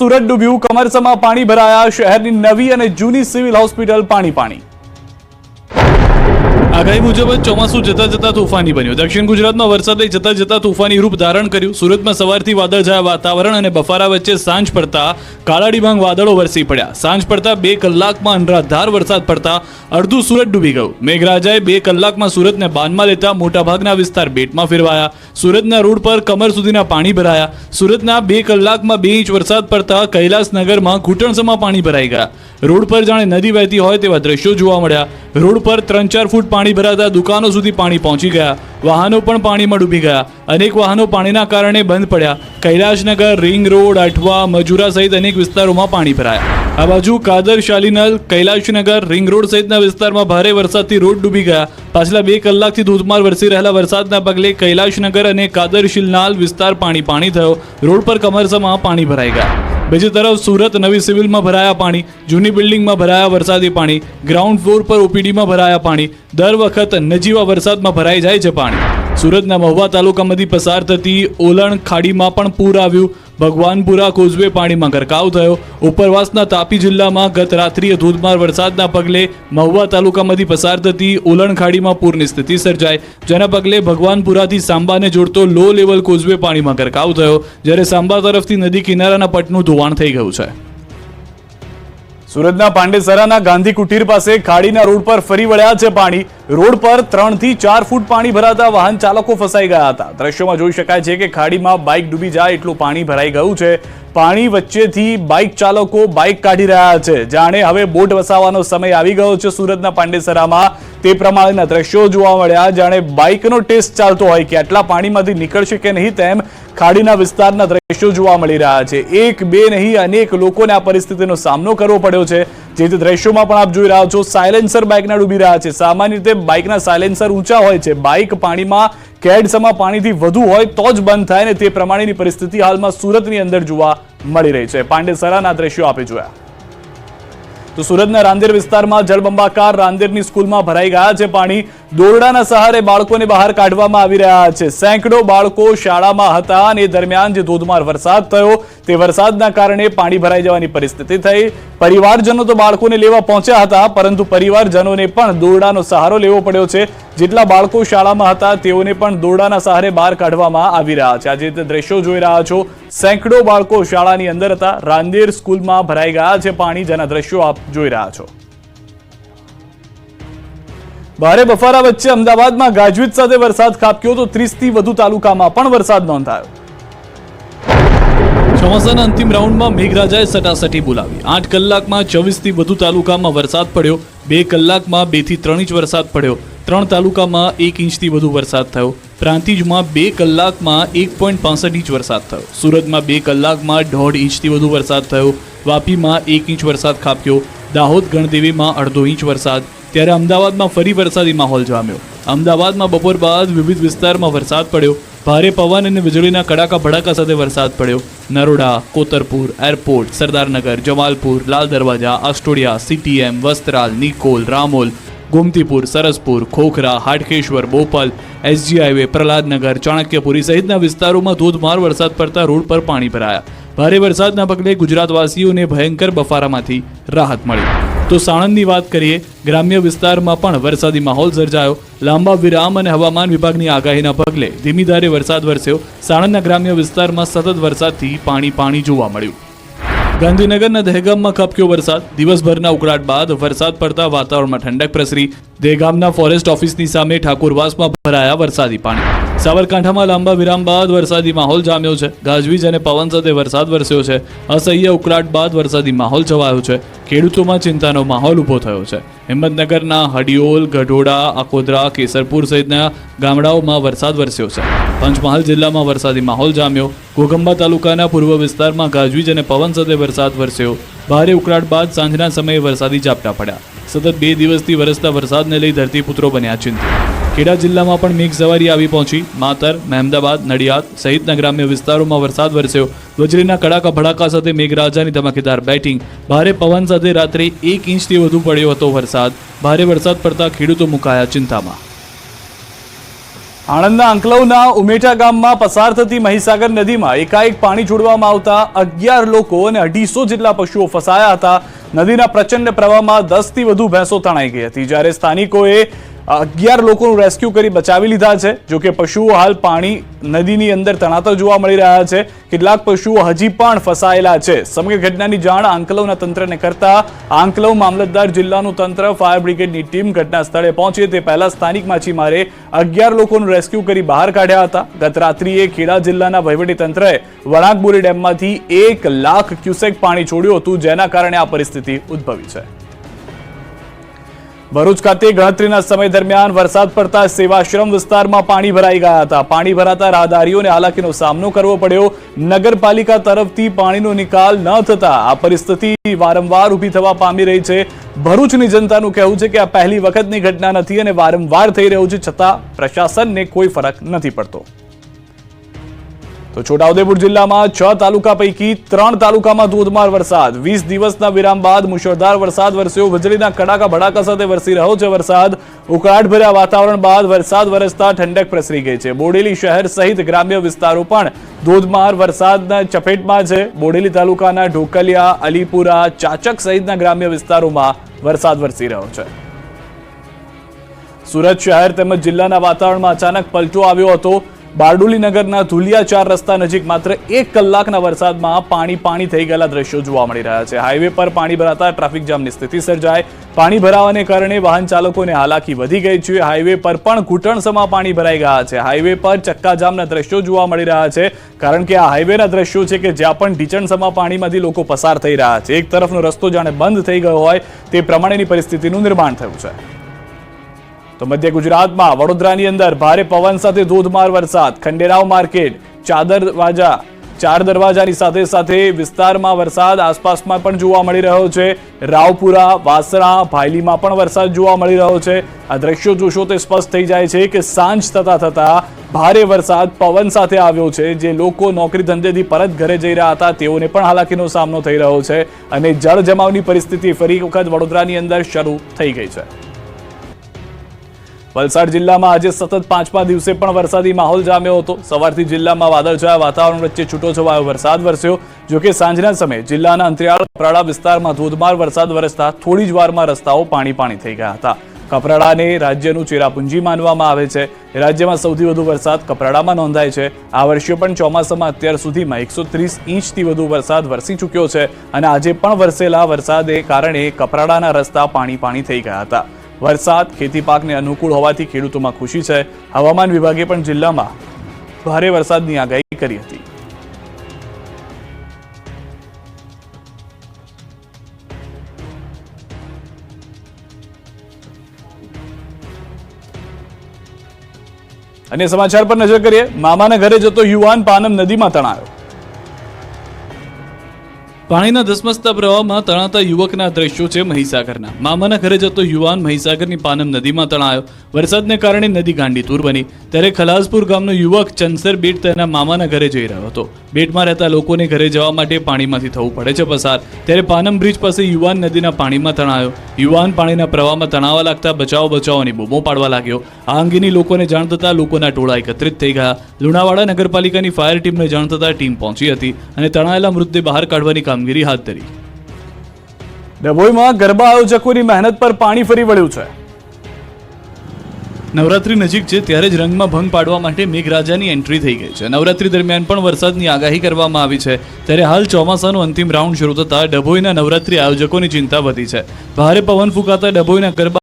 સુરત ડૂબ્યું, કમરસમાં પાણી ભરાયા, શહેરની નવી અને જૂની સિવિલ હોસ્પિટલ પાણી. આગાહી મુજબ ચોમાસું જતા જતા તોફાની બન્યું. દક્ષિણ ગુજરાતમાં વરસાદે જતા જતા તોફાની રૂપ ધારણ કર્યું. સુરતમાં સવારથી વાદળછાયા વાતાવરણ અને બફારા વચ્ચે સાંજ પડતા કાળા ડિબાંગ વાદળો વરસી પડ્યા. સાંજ પડતા 2 કલાકમાં અનરાધાર વરસાદ પડતા અડધું સુરત ડૂબી ગયું. મેઘરાજાએ 2 કલાકમાં સુરતને બાનમાં લેતા મોટાભાગના વિસ્તાર બેટમાં ફેરવાયા. સુરતના રોડ પર કમર સુધીના પાણી ભરાયા. સુરતના 2 કલાકમાં 2 ઇંચ વરસાદ પડતા કૈલાસનગરમાં ઘૂંટણસમાં પાણી ભરાઈ ગયા. રોડ પર જાણે નદી વહેતી હોય તેવા દ્રશ્યો જોવા મળ્યા. રોડ પર 3-4 ફૂટ પાણી ભરાતા દુકાનો સુધી પાણી પહોંચી ગયા. વાહનો પણ પાણીમાં ડૂબી ગયા. અનેક વાહનો પાણીના કારણે બંધ પડ્યા. કૈલાસનગર, રિંગ રોડ, અઠવા, મજુરા સહિત અનેક વિસ્તારોમાં પાણી ભરાયા. આ બાજુ કાદર, શાલીનલ, કૈલાસનગર, રિંગ રોડ સહિતના વિસ્તારમાં ભારે વરસાદથી રોડ ડૂબી ગયા. પાછલા 2 કલાકથી ધોધમાર વરસી રહેલા વરસાદના પગલે કૈલાસનગર અને કાદર શિલનાલ વિસ્તાર પાણી થયો. રોડ પર કમરસમાં પાણી ભરાઈ ગયા. બીજી તરફ સુરત નવી સિવિલમાં ભરાયા પાણી. જૂની બિલ્ડિંગમાં ભરાયા વરસાદી પાણી. ગ્રાઉન્ડ ફ્લોર પર ઓપીડીમાં ભરાયા પાણી. દર વખત નજીવા વરસાદમાં ભરાઈ જાય છે પાણી. સુરતના મહુવા તાલુકામાંથી પસાર થતી ઓલણ ખાડીમાં પણ પૂર આવ્યું. ભગવાનપુરા કોઝવે પાણીમાં ગરકાવ થયો. ઉપરવાસના તાપી જિલ્લામાં ગત રાત્રિએ ધોધમાર વરસાદના પગલે મહુવા તાલુકામાંથી પસાર થતી ઓલણ ખાડીમાં પૂરની સ્થિતિ સર્જાઈ. જેના પગલે ભગવાનપુરાથી સાંબાને જોડતો લો લેવલ કોઝવે પાણીમાં ગરકાવ થયો. જ્યારે સાંબા તરફથી નદી કિનારાના પટનું ધોવાણ થઈ ગયું છે. સુરતના પાંડેસરાના ગાંધી કુટીર પાસે ખાડીના રોડ પર ફરી વળ્યા છે પાણી. રોડ પર 3 થી 4 ફૂટ પાણી ભરાતા વાહન ચાલકો ફસાઈ ગયા હતા. દ્રશ્યોમાં જોઈ શકાય છે કે ખાડીમાં બાઇક ડૂબી જાય એટલું પાણી ભરાઈ ગયું છે. પાણી વચ્ચેથી બાઇક ચાલકો બાઇક કાઢી રહ્યા છે. જાણે હવે બોટ વસાવવાનો સમય આવી ગયો છે સુરતના પાંડેસરામાં. તે પ્રમાણેના દ્રશ્યો જોવા મળ્યા. જાણે બાઇકનો ટેસ્ટ ચાલતો હોય કે આટલા પાણીમાંથી નીકળશે કે નહીં તેમ ખાડીના વિસ્તારના દ્રશ્યો જોવા મળી રહ્યા છે. 1-2 નહીં, અનેક લોકોને આ પરિસ્થિતિનો સામનો કરવો પડ્યો છે. જે તે દ્રશ્યોમાં પણ આપ જોઈ રહ્યા છો, સાયલેન્સર બાઇકના ડૂબી રહ્યા છે. સામાન્ય રીતે બાઇકના સાયલેન્સર ઊંચા હોય છે. બાઇક પાણીમાં કેડસમાં પાણીથી વધુ હોય તો જ બંધ થાય ને તે પ્રમાણેની પરિસ્થિતિ હાલમાં સુરતની અંદર જોવા મળી રહી છે. પાંડેસરાના દ્રશ્યો આપે જોયા. તો સુરતના રાંદેર વિસ્તારમાં જળબંબાકાર રાંદેરની સ્કૂલમાં ભરાઈ ગયા છે પાણી. દોરડાના સહારે બાળકોને બહાર કાઢવામાં આવી રહ્યા છે. સેંકડો બાળકો શાળામાં હતા અને દરમિયાન જે ધોધમાર વરસાદ થયો તે વરસાદના કારણે પાણી ભરાઈ જવાની પરિસ્થિતિ થઈ. પરિવારજનો તો બાળકોને લેવા પહોંચ્યા હતા, પરંતુ પરિવારજનોને પણ દોરડાનો સહારો લેવો પડ્યો છે. જેટલા બાળકો શાળામાં હતા તેઓને પણ દોરડાના સહારે બહાર કાઢવામાં આવી રહ્યા છે. આજે તે દ્રશ્યો જોઈ રહ્યા છો, સેંકડો બાળકો શાળાની અંદર હતા. રાંદેર સ્કૂલમાં ભરાઈ ગયા છે પાણી, જેના દ્રશ્યો આપ જોઈ રહ્યા છો. ભારે બફારા વચ્ચે અમદાવાદમાં ગાજવીજ સાથે વરસાદ ખાબક્યો તો 30 થી વધુ તાલુકામાં પણ વરસાદ નોંધાયો. ચોમાસાના અંતિમ રાઉન્ડમાં મેઘરાજાએ સટાસટી બોલાવી. 8 કલાકમાં 24 થી વધુ તાલુકામાં વરસાદ પડ્યો. 2 કલાકમાં 2 થી 3 ઇંચ વરસાદ પડ્યો. 3 તાલુકામાં 1 ઇંચથી વધુ વરસાદ થયો. પ્રાંતિજમાં 2 કલાકમાં 1.65 ઇંચ વરસાદ થયો. સુરતમાં 2 કલાકમાં 1.5 ઇંચથી વધુ વરસાદ થયો. વાપીમાં 1 ઇંચ વરસાદ ખાબક્યો. દાહોદ ગણદેવીમાં 1/2 ઇંચ વરસાદ. ત્યારે અમદાવાદમાં ફરી વરસાદી માહોલ જામ્યો. અમદાવાદમાં બપોર બાદ વિવિધ વિસ્તારમાં વરસાદ પડ્યો. ભારે પવન અને વીજળીના કડાકા ભડાકા સાથે વરસાદ પડ્યો. Naroda, Kotarpur, airport, Sardarnagar, Jamalpur, Lal Darwaja, Astodia, CTM, Vastral, Nikol, Ramol, Gomtipur, Saraspur, Khokhra, Hatkeshwar, Bopal, SG highway, Prahlad Nagar, Chanakyapuri સહિતના વિસ્તારોમાં ધોધમાર વરસાદ પડતા રોડ પર પાણી ભરાયા. ભારે વરસાદના પગલે ગુજરાતવાસીઓને ભયંકર બફારામાંથી રાહત મળી. તો સાણંદની વાત કરીએ, ગ્રામ્ય વિસ્તારમાં પણ વરસાદી માહોલ સર્જાયો. લાંબા વિરામ અને હવામાન વિભાગની આગાહીના પગલે ધીમી ધારે વરસાદ વરસ્યો. સાણંદના ગ્રામ્ય વિસ્તારમાં સતત વરસાદથી પાણી જોવા મળ્યું. ગાંધીનગરના દહેગામમાં ખાબક્યો વરસાદ. દિવસભરના ઉકળાટ બાદ વરસાદ પડતા વાતાવરણમાં ઠંડક પ્રસરી. દહેગામના ફોરેસ્ટ ઓફિસની સામે ઠાકોરવાસમાં ભરાયા વરસાદી પાણી. સાબરકાંઠામાં લાંબા વિરામ બાદ વરસાદી માહોલ જામ્યો છે. ગાજવીજ અને પવન સાથે વરસાદ વરસ્યો છે. અસહ્ય ઉકળાટ બાદ વરસાદી માહોલ છવાયો છે. ખેડૂતોમાં ચિંતાનો માહોલ ઊભો થયો છે. હિંમતનગરના હડિયોલ, ગઢોડા, અકોદરા, કેસરપુર સહિતના ગામડાઓમાં વરસાદ વરસ્યો છે. પંચમહાલ જિલ્લામાં વરસાદી માહોલ જામ્યો. ઘોઘંબા તાલુકાના પૂર્વ વિસ્તારમાં ગાજવીજ અને પવન સાથે વરસાદ વરસ્યો. ભારે ઉકળાટ બાદ સાંજના સમયે વરસાદી ઝાપટા પડ્યા. સતત 2 દિવસથી વરસતા વરસાદને લઈ ધરતીપુત્રો બન્યા ચિંતિત. ખેડા જિલ્લામાં પણ મેઘસવારી આવી પહોંચી. માતર, મહેમદાબાદ, નડિયાદ સહિતના ગ્રામ્ય વિસ્તારોમાં વરસાદ વરસ્યો. વીજળીના કડાકા ભડાકા સાથે મેઘરાજાની ધમાકેદાર બેટિંગ. ભારે પવન સાથે રાત્રે 1 ઇંચથી વધુ પડ્યો હતો વરસાદ. ભારે વરસાદ પડતા ખેડૂતો મુકાયા ચિંતામાં. આણંદના અંકલવના ઉમેટા ગામમાં પસાર થતી મહીસાગર નદીમાં એકાએક પાણી છોડવામાં આવતા 11 લોકો અને 250 જેટલા પશુઓ ફસાયા હતા. નદીના પ્રચંડ પ્રવાહમાં 10 થી વધુ ભેંસો તણાઈ ગઈ હતી, જ્યારે સ્થાનિકોએ 11 લોકોનું રેસ્ક્યુ કરી બચાવી લીધા છે. જોકે પશુઓ હાલ પાણી નદીની અંદર તણાતા જોવા મળી રહ્યા છે. કેટલાક પશુઓ હજી પણ ફસાયેલા છે. સમગ્ર ઘટનાની જાણ આંકલવના તંત્રને કરતા આંકલવ મામલતદાર જિલ્લાનું તંત્ર ફાયર બ્રિગેડની ટીમ ઘટના સ્થળે પહોંચી તે પહેલા સ્થાનિક માછીમારે 11 લોકોનું રેસ્ક્યુ કરી બહાર કાઢ્યા હતા. ગત રાત્રિએ ખેડા જિલ્લાના વહીવટીતંત્રએ વણાકબોરી ડેમમાંથી 1 લાખ ક્યુસેક પાણી છોડ્યું હતું, જેના કારણે આ પરિસ્થિતિ ઉદ્ભવી છે. ભરૂચ ખાતે ગણતરીના સમય દરમિયાન વરસાદ પડતા સેવાશ્રમ વિસ્તારમાં પાણી ભરાઈ ગયા હતા. પાણી ભરાતા રાહદારીઓને હાલાકીનો સામનો કરવો પડ્યો. નગરપાલિકા તરફથી પાણીનો નિકાલ ન થતા આ પરિસ્થિતિ વારંવાર ઊભી થવા પામી રહી છે. ભરૂચની જનતાનું કહેવું છે કે આ પહેલી વખતની ઘટના નથી અને વારંવાર થઈ રહ્યું છે, છતાં પ્રશાસનને કોઈ ફરક નથી પડતો. તો છોટાઉદેપુર જિલ્લામાં 6 તાલુકા પૈકી 3 તાલુકામાં ધોધમાર વરસાદ. 20 દિવસના વિરામ બાદ મુશળધાર વરસાદ વરસ્યો. વીજળીના કડાકા ભડાકા સાથે વરસી રહ્યો છે વરસાદ. ઉકળાટભર્યા વાતાવરણ બાદ વરસાદ વરસતા ઠંડક પ્રસરી ગઈ છે. બોડેલી શહેર સહિત ગ્રામ્ય વિસ્તારો પણ ધોધમાર વરસાદના ચપેટમાં છે. બોડેલી તાલુકાના ઢોકલિયા, અલીપુરા, ચાચક સહિતના ગ્રામ્ય વિસ્તારોમાં વરસાદ વરસી રહ્યો છે. સુરત શહેર તેમજ જિલ્લાના વાતાવરણમાં અચાનક પલટો આવ્યો હતો. બારડોલી નગરના ધુલિયા 4 રસ્તા નજીક માત્ર 1 કલાકના વરસાદમાં પાણી થઈ ગયેલા દ્રશ્યો જોવા મળી રહ્યા છે. હાઈવે પર પાણી ભરાતા ટ્રાફિક જામની સ્થિતિ સર્જાય. પાણી ભરાવાને કારણે વાહન ચાલકોને હાલાકી વધી ગઈ છે. હાઈવે પર પણ ઘૂંટણસમાં પાણી ભરાઈ ગયા છે. હાઈવે પર ચક્કાજામના દ્રશ્યો જોવા મળી રહ્યા છે, કારણ કે આ હાઈવેના દ્રશ્યો છે કે જ્યાં પણ ઢીચણસમાં પાણીમાંથી લોકો પસાર થઈ રહ્યા છે. એક તરફનો રસ્તો જાણે બંધ થઈ ગયો હોય તે પ્રમાણેની પરિસ્થિતિનું નિર્માણ થયું છે. તો મધ્ય ગુજરાતમાં વડોદરાની અંદર ભારે પવન સાથે ધોધમાર વરસાદ. ખંડેરાવ માર્કેટ, ચાર દરવાજાની સાથે વિસ્તારમાં વરસાદ આસપાસમાં પણ જોવા મળી રહ્યો છે. રાવપુરા, વાસણા, ભાયલીમાં પણ વરસાદ જોવા મળી રહ્યો છે. આ દ્રશ્યો જોશો તો સ્પષ્ટ થઈ જાય છે કે સાંજ થતા ભારે વરસાદ પવન સાથે આવ્યો છે. જે લોકો નોકરી ધંધેથી પરત ઘરે જઈ રહ્યા હતા તેઓને પણ હાલાકીનો સામનો થઈ રહ્યો છે અને જળ જમાવની પરિસ્થિતિ ફરી વખત વડોદરાની અંદર શરૂ થઈ ગઈ છે. વલસાડ જિલ્લામાં આજે સતત 5મા દિવસે પણ વરસાદી માહોલ જામ્યો હતો. સવારથી જિલ્લામાં વાદળછાયા વાતાવરણ વચ્ચે છૂટોછવાયો વરસાદ વરસ્યો. જોકે સાંજના સમયે જિલ્લાના અંતરિયાળ કપરાડા વિસ્તારમાં ધોધમાર વરસાદ વરસતા થોડી જ વારમાં રસ્તાઓ પાણી થઈ ગયા હતા. કપરાડાને રાજ્યનું ચેરાપુંજી માનવામાં આવે છે. રાજ્યમાં સૌથી વધુ વરસાદ કપરાડામાં નોંધાય છે. આ વર્ષે પણ ચોમાસામાં અત્યાર સુધીમાં 130 ઇંચથી વધુ વરસાદ વરસી ચૂક્યો છે અને આજે પણ વરસેલા વરસાદે કારણે કપરાડાના રસ્તા પાણી થઈ ગયા હતા. વરસાદ ખેતી પાકને અનુકૂળ હોવાથી ખેડૂતોમાં ખુશી છે. હવામાન વિભાગે પણ જિલ્લામાં ભારે વરસાદની આગાહી કરી હતી. અન્ય સમાચાર પર નજર કરીએ. મામાના ઘરે જતો યુવાન પાનમ નદીમાં તણાયો. પાણીના ધસમસતા પ્રવાહમાં તણાતા યુવકના દ્રશ્યો છે મહીસાગરના. મામાના ઘરે જતો યુવાન મહીસાગરની પાનમ નદીમાં તણાયો. વરસાદને કારણે નદી ગાંડીતુર બની, ત્યારે ખલાસપુર ગામનો યુવક ચંસર બેટ તેના મામાના ઘરે જઈ રહ્યો હતો. બેટમાં રહેતા લોકોને ઘરે જવા માટે પાણીમાંથી થવું પડે છે પસાર, ત્યારે પાનમ બ્રિજ પાસે યુવાન નદીના પાણીમાં તણાયો. યુવાન પાણીના પ્રવાહમાં તણાવા લાગતા બચાવની બૂમો પાડવા લાગ્યો. આ અંગેની લોકોને જાણ થતાં લોકોના ટોળા એકત્રિત થઈ ગયા. લુણાવાડા નગરપાલિકાની ફાયર ટીમને જાણ થતાં ટીમ પહોંચી હતી અને તણાયેલા મૃતદેહ બહાર કાઢવાની કામગીરી હાથ ધરી. ડભોઈમાં ગરબા આયોજકોની મહેનત પર પાણી ફરી વળ્યું છે. નવરાત્રી નજીક છે ત્યારે જ રંગમાં ભંગ પાડવા માટે મેઘરાજાની એન્ટ્રી થઈ ગઈ છે. નવરાત્રી દરમિયાન પણ વરસાદની આગાહી કરવામાં આવી છે, ત્યારે હાલ ચોમાસાનો અંતિમ રાઉન્ડ શરૂ થતા ડભોઈના નવરાત્રી આયોજકોની ચિંતા વધી છે. ભારે પવન ફૂંકાતા ડભોઈના ગરબા